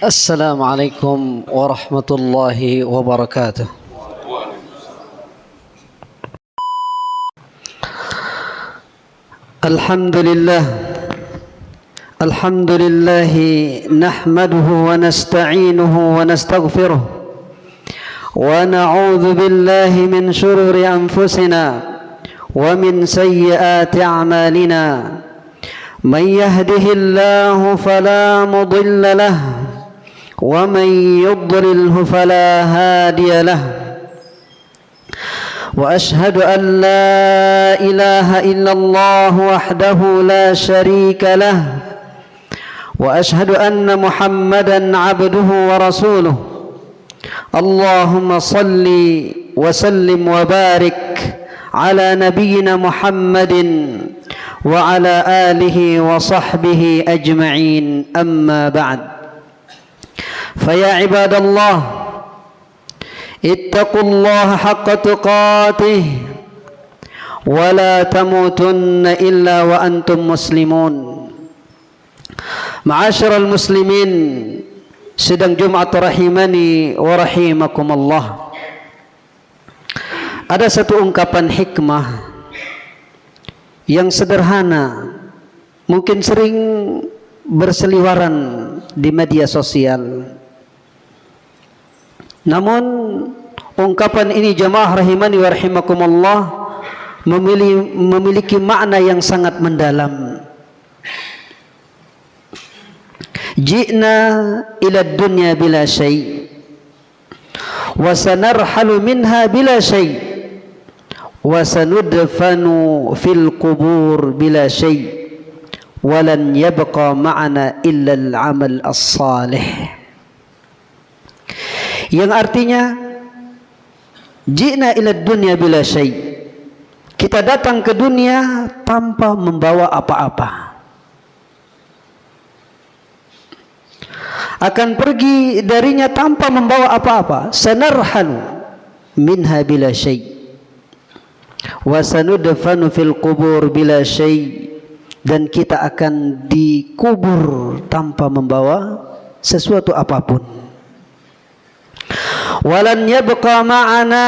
السلام عليكم ورحمة الله وبركاته. الحمد لله نحمده ونستعينه ونستغفره ونعوذ بالله من شرور أنفسنا ومن سيئات أعمالنا. من يهده الله فلا مضل له ومن يضلله فلا هادي له. وأشهد أن لا إله إلا الله وحده لا شريك له وأشهد أن محمدا عبده ورسوله. اللهم صل وسلم وبارك على نبينا محمد وعلى آله وصحبه أجمعين. أما بعد، فيا عباد الله اتقوا الله حق تقاته ولا تموتن إلا وأنتم مسلمون. Ma'asyiral muslimin, sidang Jumat rahimani wa rahimakumullah. Ada satu ungkapan hikmah yang sederhana, mungkin sering berseliweran di media sosial. Namun ungkapan ini jamaah rahimani wa rahimakumullah memiliki makna yang sangat mendalam. Ji'na ila dunya bila syai' wa sanarhalu minha bila syai' wa sanudfanu fil qubur bila syai' wa lan yabqa ma'ana illa al-amal as-salih. Yang artinya, ji'na ila dunya bila syai', kita datang ke dunia tanpa membawa apa-apa, akan pergi darinya tanpa membawa apa-apa. Sanarhalu minha bila syai' wa sanudfanu fil qubur bila syai', dan kita akan dikubur tanpa membawa sesuatu apapun. Walan yabqa ma'ana,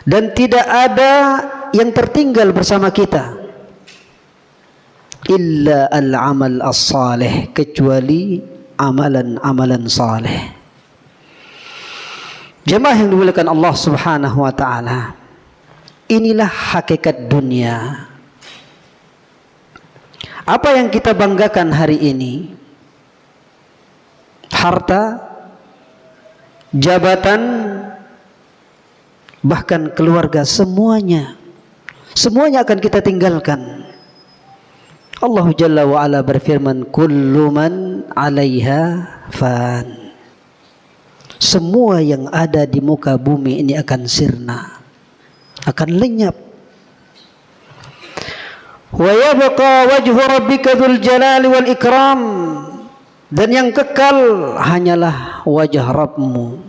dan tidak ada yang tertinggal bersama kita, illa al-amal as-salih, kecuali amalan-amalan saleh. Jemaah yang dimuliakan Allah Subhanahu wa taala, inilah hakikat dunia. Apa yang kita banggakan hari ini? Harta, jabatan, bahkan keluarga, semuanya akan kita tinggalkan. Allah Jalla wa Ala berfirman, kullu man 'alaiha fan. Semua yang ada di muka bumi ini akan sirna, akan lenyap. Wa yabqa wajhu rabbika dzul jalali wal ikram, dan yang kekal hanyalah wajah Rabbmu.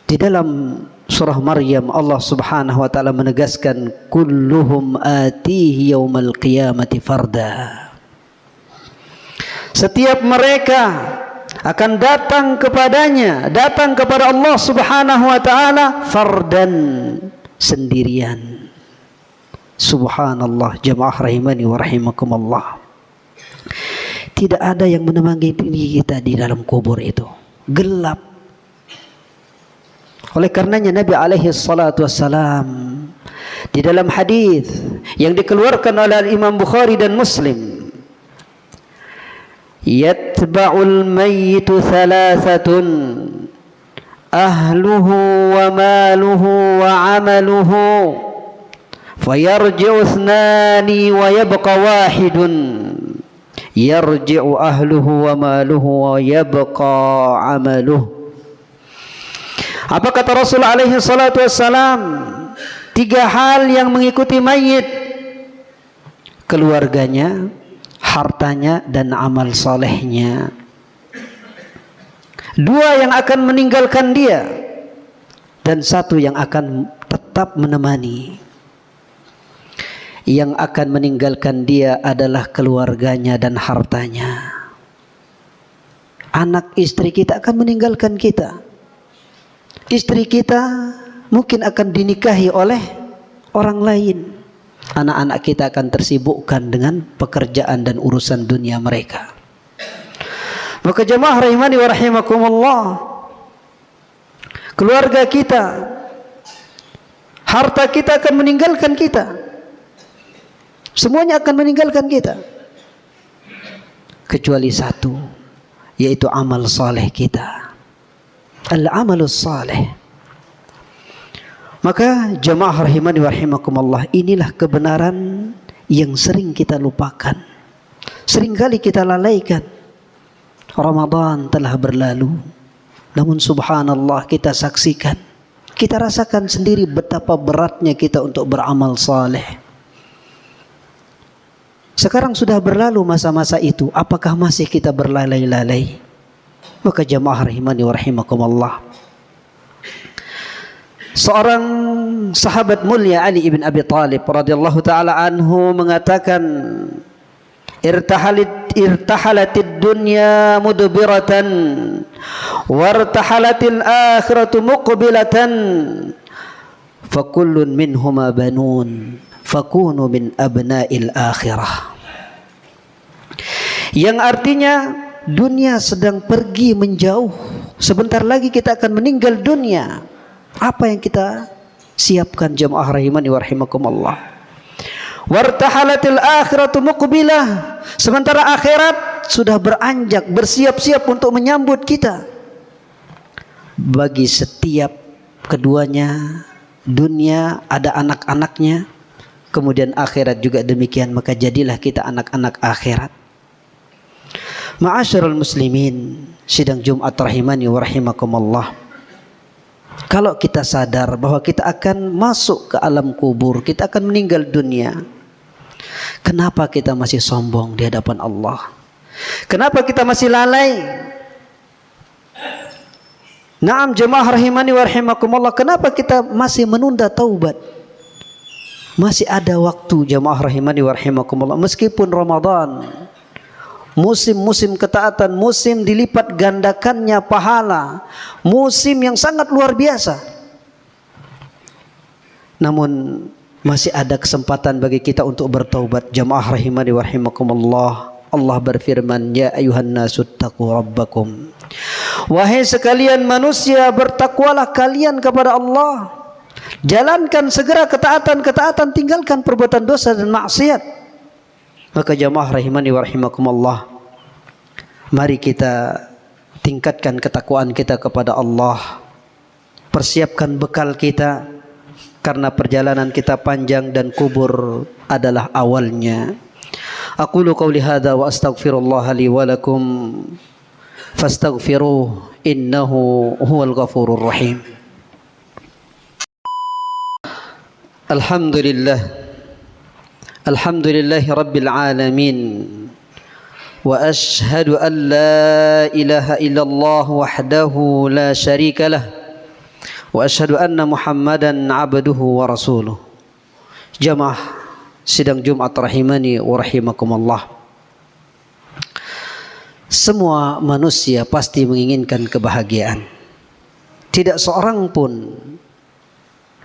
Di dalam surah Maryam, Allah Subhanahu wa taala menegaskan, kulluhum atihi yaumal qiyamati farda. Setiap mereka akan datang kepadanya, datang kepada Allah Subhanahu wa taala fardan, sendirian. Subhanallah, jemaah rahimani wa rahimakumullah. Tidak ada yang menemani kita di dalam kubur itu, gelap. Oleh karenanya Nabi alaihi salatu wassalam di dalam hadis yang dikeluarkan oleh Imam Bukhari dan Muslim, yatba'ul mayyitu thalathatun ahluhu wa maluhu wa amaluhu fayarji'u ithnani wa yabqa wahidun yarji'u ahluhu wa maluhu wa yabqa amaluhu. Apa kata Rasul alaihi salatu wassalam? 3 hal yang mengikuti mayit: keluarganya, hartanya, dan amal solehnya. 2 yang akan meninggalkan dia, dan 1 yang akan tetap menemani. Yang akan meninggalkan dia adalah keluarganya dan hartanya. Anak istri kita akan meninggalkan kita. Istri kita mungkin akan dinikahi oleh orang lain. Anak-anak kita akan tersibukkan dengan pekerjaan dan urusan dunia mereka. Maka jemaah rahimani wa rahimakumullah, keluarga kita, harta kita akan meninggalkan kita. Semuanya akan meninggalkan kita, kecuali satu, yaitu amal saleh kita, al-amalus saleh. Maka jemaah rahimani wa rahimakumullah, inilah kebenaran yang sering kita lupakan, seringkali kita lalaikan. Ramadan telah berlalu, namun subhanallah kita saksikan, kita rasakan sendiri betapa beratnya kita untuk beramal saleh. Sekarang sudah berlalu masa-masa itu, apakah masih kita berlalai-lalai? Maka jemaah rahimani wa rahimakumullah, seorang sahabat mulia Ali ibn Abi Thalib radhiyallahu taala anhu mengatakan, irtahalatid dunya mudbiratan wartahalatil akhiratu muqbilatan fakullun minhuma banun fakunu min abna'il akhirah. Yang artinya dunia sedang pergi menjauh, sebentar lagi kita akan meninggal dunia. Apa yang kita siapkan jemaah rahimani wa rahimakumullah? Wartahalatil akhiratu muqbilah, sementara akhirat sudah beranjak, bersiap-siap untuk menyambut kita. Bagi setiap keduanya, dunia ada anak-anaknya, kemudian akhirat juga demikian. Maka jadilah kita anak-anak akhirat. Ma'asyiral muslimin, sidang Jumat rahimani wa rahimakumullah, kalau kita sadar bahwa kita akan masuk ke alam kubur, kita akan meninggal dunia, kenapa kita masih sombong di hadapan Allah? Kenapa kita masih lalai? Naam jemaah rahimani wa rahimakumullah, kenapa kita masih menunda taubat? Masih ada waktu jemaah rahimani wa rahimakumullah. Meskipun Ramadan, musim-musim ketaatan, musim dilipat gandakannya pahala, musim yang sangat luar biasa, namun masih ada kesempatan bagi kita untuk bertaubat. Jamaah rahimani wa rahimakumullah, Allah berfirman, ya ayuhan nasu taqu rabbakum, wahai sekalian manusia, bertakwalah kalian kepada Allah, jalankan segera ketaatan-ketaatan, tinggalkan perbuatan dosa dan maksiat. Maka jamaah rahimani wa rahimakumullah, mari kita tingkatkan ketakwaan kita kepada Allah. Persiapkan bekal kita, karena perjalanan kita panjang dan kubur adalah awalnya. Aqulu qawli hadza wa astaghfirullah li wa lakum fastaghfiruh innahu huwal ghafurur rahim. Alhamdulillah, alhamdulillahi rabbil alamin, wa ashhadu an la ilaha illallah wahdahu la syarika lah, wa ashhadu anna muhammadan abduhu wa rasuluh. Jamaah sidang Jumat rahimani wa rahimakumullah, semua manusia pasti menginginkan kebahagiaan. Tidak seorang pun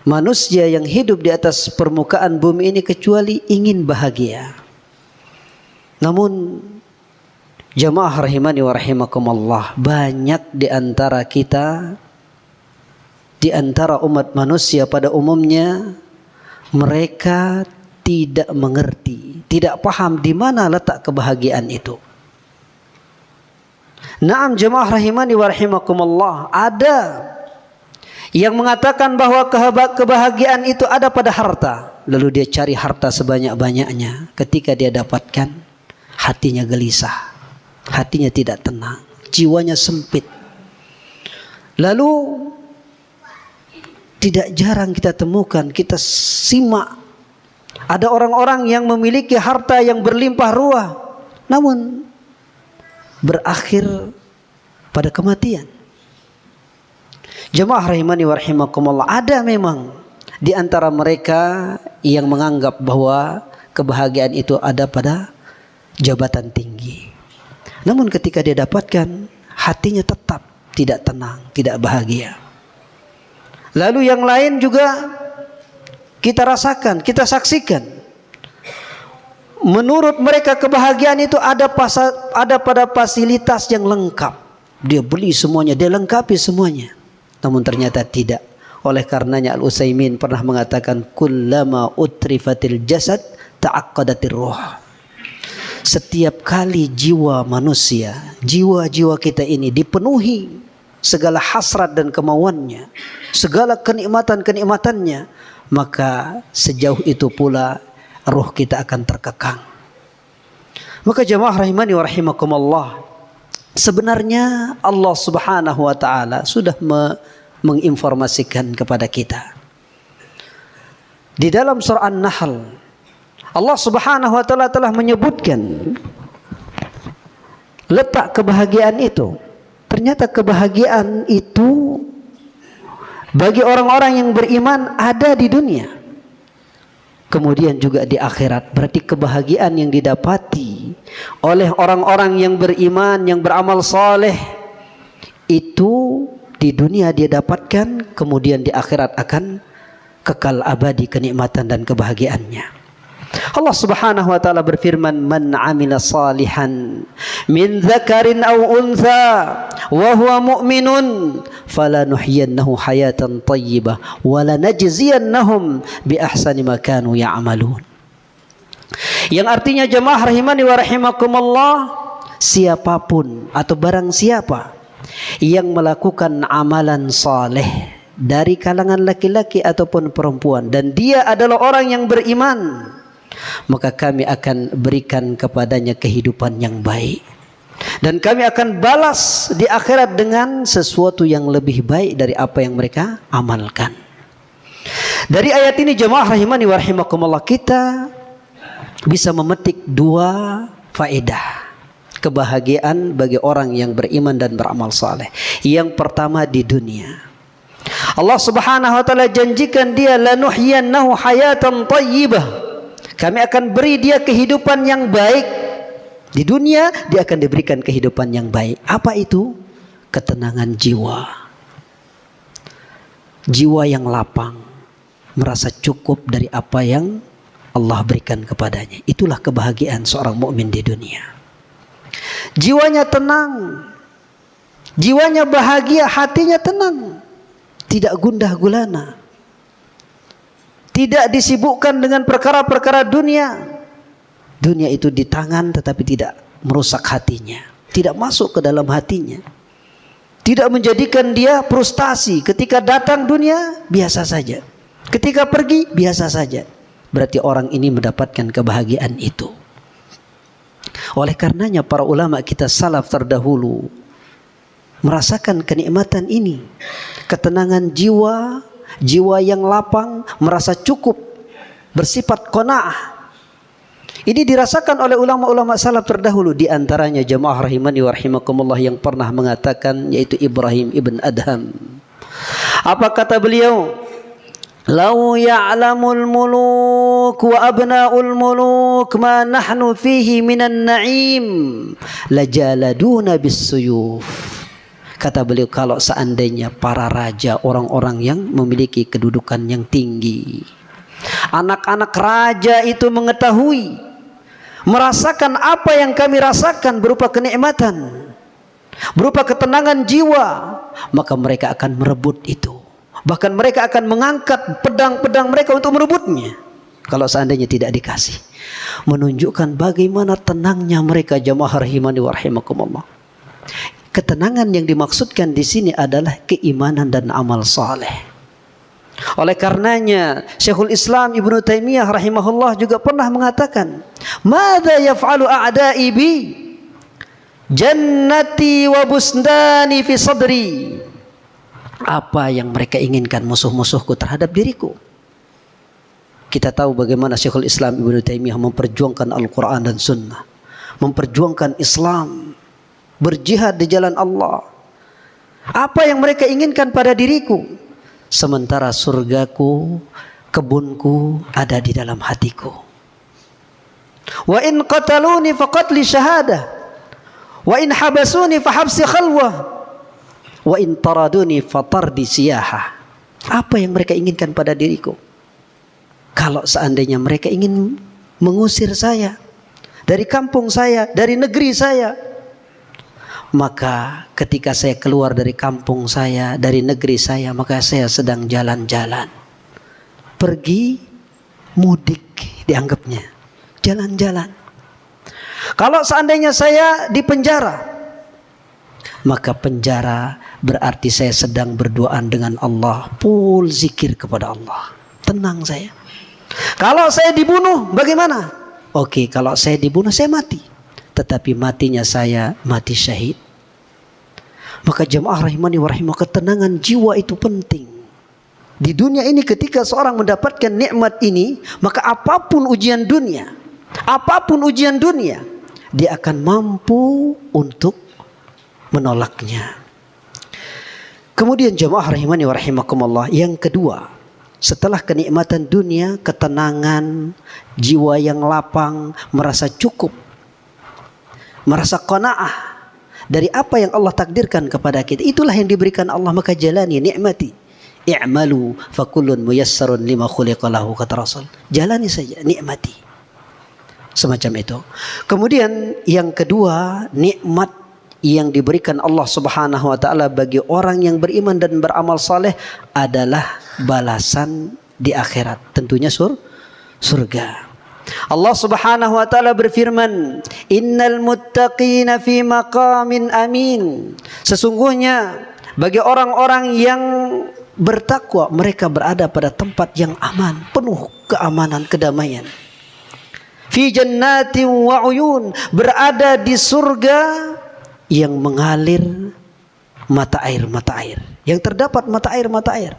manusia yang hidup di atas permukaan bumi ini kecuali ingin bahagia. Namun jamaah rahimani wa rahimakumullah, banyak di antara kita, di antara umat manusia pada umumnya, mereka tidak mengerti, tidak paham di mana letak kebahagiaan itu. Naam jamaah rahimani wa rahimakumullah, ada yang mengatakan bahwa kebahagiaan itu ada pada harta, lalu dia cari harta sebanyak-banyaknya. Ketika dia dapatkan, hatinya gelisah, hatinya tidak tenang, jiwanya sempit. Lalu tidak jarang kita temukan, kita simak, ada orang-orang yang memiliki harta yang berlimpah ruah, namun berakhir pada kematian. Jemaah rahimani wa rahimakumullah, ada memang di antara mereka yang menganggap bahwa kebahagiaan itu ada pada jabatan tinggi. Namun ketika dia dapatkan, hatinya tetap tidak tenang, tidak bahagia. Lalu yang lain juga kita rasakan, kita saksikan. Menurut mereka kebahagiaan itu ada pada fasilitas yang lengkap. Dia beli semuanya, dia lengkapi semuanya. Namun ternyata tidak. Oleh karenanya Al-Utsaimin pernah mengatakan, kullama utrifatil jasad ta'aqqadatir ruh. Setiap kali jiwa manusia, jiwa-jiwa kita ini dipenuhi segala hasrat dan kemauannya, segala kenikmatan-kenikmatannya, maka sejauh itu pula ruh kita akan terkekang. Maka jamaah rahimani wa rahimakumullah, sebenarnya Allah Subhanahu wa taala sudah menginformasikan kepada kita. Di dalam surah An-Nahl, Allah Subhanahu wa taala telah menyebutkan letak kebahagiaan itu. Ternyata kebahagiaan itu bagi orang-orang yang beriman ada di dunia, kemudian juga di akhirat. Berarti kebahagiaan yang didapati oleh orang-orang yang beriman, yang beramal saleh, itu di dunia dia dapatkan, kemudian di akhirat akan kekal abadi kenikmatan dan kebahagiaannya. Allah Subhanahu wa taala berfirman, "Man 'amila salihan min dzakarin aw untha wa huwa mu'minun falanuhyiyannahu hayatan thayyibah wa lanajziyannahum bi ahsani ma kanu ya'malun." Yang artinya jemaah rahimani wa rahimakumullah, siapapun atau barang siapa yang melakukan amalan saleh dari kalangan laki-laki ataupun perempuan dan dia adalah orang yang beriman, maka kami akan berikan kepadanya kehidupan yang baik dan kami akan balas di akhirat dengan sesuatu yang lebih baik dari apa yang mereka amalkan. Dari ayat ini jemaah rahimani wa rahimakumullah, kita bisa memetik dua faedah kebahagiaan bagi orang yang beriman dan beramal saleh. Yang pertama, di dunia Allah Subhanahu wa taala janjikan dia, lanuhyiyannahu hayatan thayyibah, kami akan beri dia kehidupan yang baik. Di dunia dia akan diberikan kehidupan yang baik. Apa itu? Ketenangan jiwa. Jiwa yang lapang, merasa cukup dari apa yang Allah berikan kepadanya. Itulah kebahagiaan seorang mukmin di dunia. Jiwanya tenang, jiwanya bahagia, hatinya tenang, tidak gundah gulana, tidak disibukkan dengan perkara-perkara dunia. Dunia itu di tangan tetapi tidak merusak hatinya, tidak masuk ke dalam hatinya, tidak menjadikan dia frustasi. Ketika datang dunia biasa saja, ketika pergi biasa saja. Berarti orang ini mendapatkan kebahagiaan itu. Oleh karenanya para ulama kita salaf terdahulu merasakan kenikmatan ini, ketenangan jiwa, jiwa yang lapang, merasa cukup, bersifat qanaah. Ini dirasakan oleh ulama-ulama salaf terdahulu. Di antaranya jamaah rahimani wa rahimakumullah yang pernah mengatakan, yaitu Ibrahim ibn Adham. Apa kata beliau? Lau ya'lamul muluk wa abna'ul muluk ma nahnu fihi minan na'im lajaladuna bis-suyuf. Kata beliau, kalau seandainya para raja, orang-orang yang memiliki kedudukan yang tinggi, anak-anak raja itu mengetahui, merasakan apa yang kami rasakan berupa kenikmatan, berupa ketenangan jiwa, maka mereka akan merebut itu. Bahkan mereka akan mengangkat pedang-pedang mereka untuk merebutnya kalau seandainya tidak dikasih. Menunjukkan bagaimana tenangnya mereka jamaah rahimani wa rahimakumullah. Ketenangan yang dimaksudkan di sini adalah keimanan dan amal saleh. Oleh karenanya Syekhul Islam Ibnu Taimiyah rahimahullah juga pernah mengatakan, "Madza yaf'alu a'da'i bi? Jannati wa busdani fi sadri." Apa yang mereka inginkan musuh-musuhku terhadap diriku? Kita tahu bagaimana Syekhul Islam Ibnu Taimiyah memperjuangkan Al-Quran dan Sunnah, memperjuangkan Islam, berjihad di jalan Allah. Apa yang mereka inginkan pada diriku? Sementara surgaku, kebunku ada di dalam hatiku. Wa in qataluni faqad li syahadah Wa in habasuni fahabsi khalwah. Wa in taraduni fatardi siyahah. Apa yang mereka inginkan pada diriku? Kalau seandainya mereka ingin mengusir saya dari kampung saya, dari negeri saya, maka ketika saya keluar dari kampung saya, dari negeri saya, maka saya sedang jalan-jalan. Pergi mudik dianggapnya, jalan-jalan. Kalau seandainya saya di penjara, maka penjara berarti saya sedang berduaan dengan Allah, full zikir kepada Allah, tenang saya. Kalau saya dibunuh bagaimana? Oke, kalau saya dibunuh saya mati, tetapi matinya saya mati syahid. Maka jemaah rahimani wa rahimah, ketenangan jiwa itu penting. Di dunia ini ketika seorang mendapatkan nikmat ini, maka apapun ujian dunia, dia akan mampu untuk menolaknya. Kemudian jemaah rahimani wa rahimakumullah, yang kedua, setelah kenikmatan dunia, ketenangan, jiwa yang lapang, merasa cukup, merasa qanaah dari apa yang Allah takdirkan kepada kita, itulah yang diberikan Allah, maka jalani, nikmati. I'malu fakullun muyassarun lima khuliqa lahu, kata Rasul. Jalani saja, nikmati. Semacam itu. Kemudian yang kedua, nikmat yang diberikan Allah Subhanahu wa taala bagi orang yang beriman dan beramal saleh adalah balasan di akhirat, tentunya surga. Allah Subhanahu wa taala berfirman, "Innal muttaqina fi maqamin amin." Sesungguhnya bagi orang-orang yang bertakwa, mereka berada pada tempat yang aman, penuh keamanan, kedamaian. Fi jannatin wa uyun, berada di surga yang mengalir mata air, yang terdapat mata air.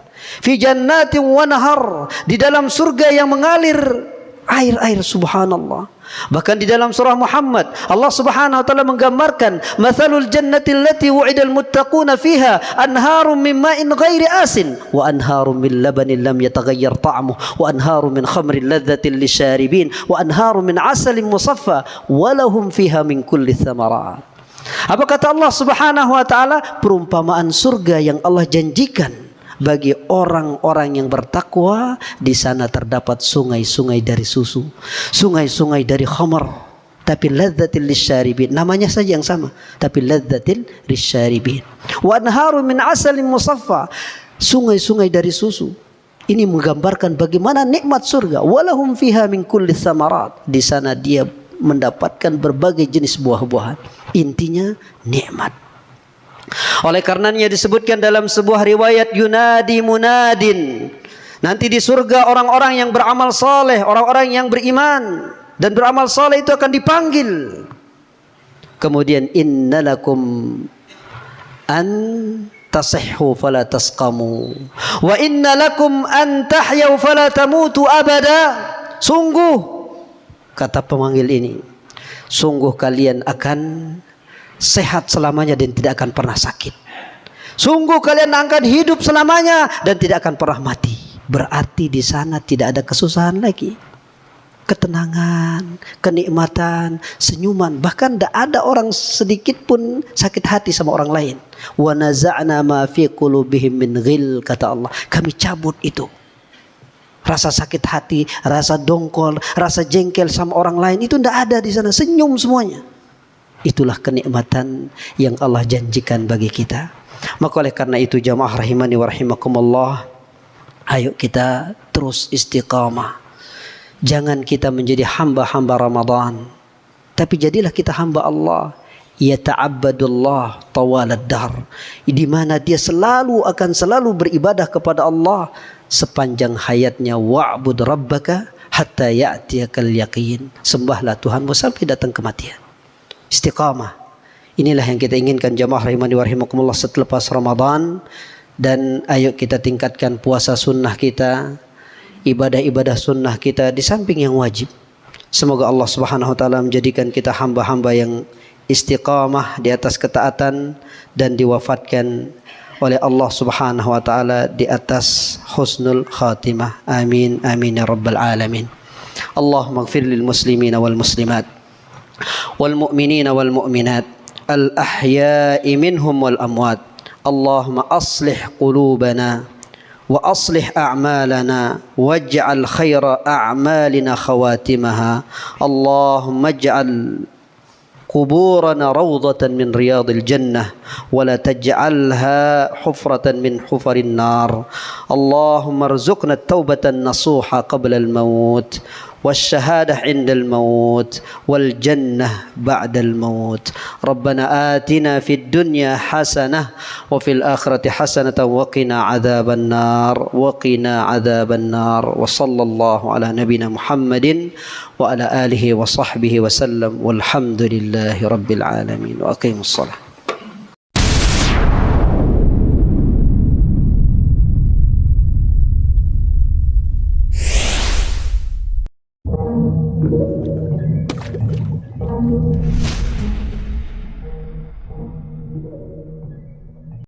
Fi jannatin wa nahar, di dalam surga yang mengalir air, subhanallah. Bahkan di dalam surah Muhammad, Allah Subhanahu wa taala menggambarkan, "Matsalul jannati allati wu'idal muttaquna fiha anharun min ma'in ghairi asin wa anharun min labanin lam yataghayyar ta'muhu wa anharun min khamrin ladzatin lisyaribin wa anharun min 'asalin musaffa wa lahum fiha min kulli tsamarat." Apa kata Allah Subhanahu wa taala? Perumpamaan surga yang Allah janjikan bagi orang-orang yang bertakwa, di sana terdapat sungai-sungai dari susu, sungai-sungai dari khamar, tapi ladzatil lisyaribin, namanya saja yang sama, tapi ladzatil lisyaribin. Wa anharun min 'asalin musaffa, sungai-sungai dari susu. Ini menggambarkan bagaimana nikmat surga. Walahum fiha min kulli tsamarat, di sana dia mendapatkan berbagai jenis buah-buahan. Intinya nikmat. Oleh karenanya disebutkan dalam sebuah riwayat, yunadi munadin, nanti di surga orang-orang yang beramal saleh, orang-orang yang beriman dan beramal saleh itu akan dipanggil. Kemudian, innalakum an tasihhu fala tasqamu wa innalakum an tahyaw fala tamutu abada. Sungguh, kata pemanggil ini, sungguh kalian akan sehat selamanya dan tidak akan pernah sakit. Sungguh kalian akan hidup selamanya dan tidak akan pernah mati. Berarti di sana tidak ada kesusahan lagi. Ketenangan, kenikmatan, senyuman. Bahkan tidak ada orang sedikit pun sakit hati sama orang lain. Wa naza'na ma fi qulubihim min ghil, kata Allah. Kami cabut itu. Rasa sakit hati, rasa dongkol, rasa jengkel sama orang lain, itu tidak ada di sana. Senyum semuanya. Itulah kenikmatan yang Allah janjikan bagi kita. Maka oleh karena itu jamaah rahimani wa rahimakumullah, ayo kita terus istiqamah. Jangan kita menjadi hamba-hamba Ramadan, tapi jadilah kita hamba Allah. Yata'abbadullah tawalad dahr, di mana dia akan selalu beribadah kepada Allah sepanjang hayatnya. Wa'bud rabbaka hatta ya'tiyakal yaqin, sembahlah Tuhanmu sampai datang kematian. Istiqamah, inilah yang kita inginkan jamaah rahimani wa rahimakumullah setelah Ramadan. Dan ayo kita tingkatkan puasa sunnah kita, ibadah-ibadah sunnah kita di samping yang wajib. Semoga Allah Subhanahu wa taala menjadikan kita hamba-hamba yang istiqamah di atas ketaatan dan diwafatkan oleh Allah Subhanahu wa taala di atas husnul khatimah. Amin amin ya rabbal alamin. Allahumma ighfir lil muslimina wal muslimat wal mu'minina wal mu'minat الأحياء منهم والأموات اللهم أصلح قلوبنا وأصلح أعمالنا واجعل خير أعمالنا خواتمها اللهم اجعل قبورنا روضة من رياض الجنة ولا تجعلها حفرة من حفر النار اللهم ارزقنا التوبة النصوح قبل الموت والشهادة عند الموت والجنة بعد الموت ربنا آتنا في الدنيا حسنة وفي الآخرة حسنة وقنا عذاب النار وصلى الله على نبينا محمد وعلى آله وصحبه وسلم والحمد لله رب العالمين وأقيموا الصلاة.